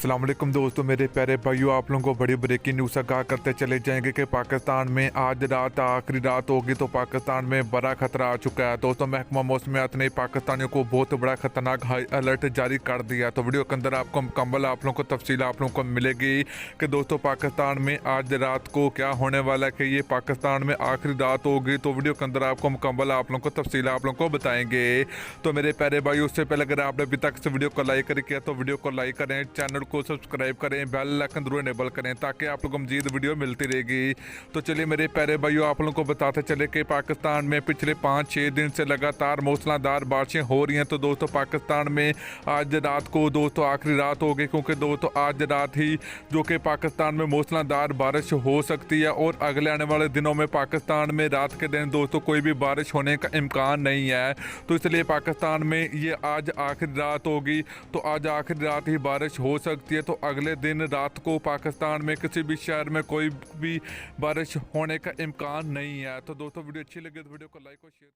अस्सलाम वालेकुम दोस्तों, मेरे प्यारे भाइयों, आप लोगों को बड़ी ब्रेकिंग न्यूज़ आगाह करते चले जाएंगे कि पाकिस्तान में आज रात आखिरी रात होगी तो पाकिस्तान में बड़ा खतरा आ चुका है। दोस्तों, महकमा मौसमियात ने पाकिस्तानियों को बहुत बड़ा खतरनाक हाई अलर्ट जारी कर दिया। तो वीडियो के अंदर आपको मुकम्मल आप लोगों को तफसील आप लोगों को मिलेगी कि दोस्तों पाकिस्तान में आज रात को क्या होने वाला है, कि ये पाकिस्तान में आखिरी रात होगी। तो वीडियो के अंदर आपको मुकम्मल आप लोगों को तफसील आप लोगों को बताएंगे। तो मेरे प्यारे भाई, उससे पहले अगर आपने अभी तक इस वीडियो को लाइक कर किया तो वीडियो को लाइक करें, चैनल को सब्सक्राइब करें, बेल आइकन जरूर इनेबल करें ताकि आप लोगों को मजीद वीडियो मिलती रहेगी। तो चलिए मेरे प्यारे भाइयों, आप लोगों को बताते चले कि पाकिस्तान में पिछले 5-6 दिन से लगातार मूसलाधार बारिशें हो रही हैं। तो दोस्तों पाकिस्तान में आज रात को दोस्तों आखिरी रात हो गई, क्योंकि दोस्तों आज रात ही जो कि पाकिस्तान में मूसलाधार बारिश हो सकती है और अगले आने वाले दिनों में पाकिस्तान में रात के दिन दोस्तों कोई भी बारिश होने का इम्कान नहीं है। तो इसलिए पाकिस्तान में ये आज आखिरी रात होगी, तो आज आखिरी रात ही बारिश हो सकती है। तो अगले दिन रात को पाकिस्तान में किसी भी शहर में कोई भी बारिश होने का इम्कान नहीं है। तो दोस्तों वीडियो अच्छी लगी तो वीडियो को लाइक और शेयर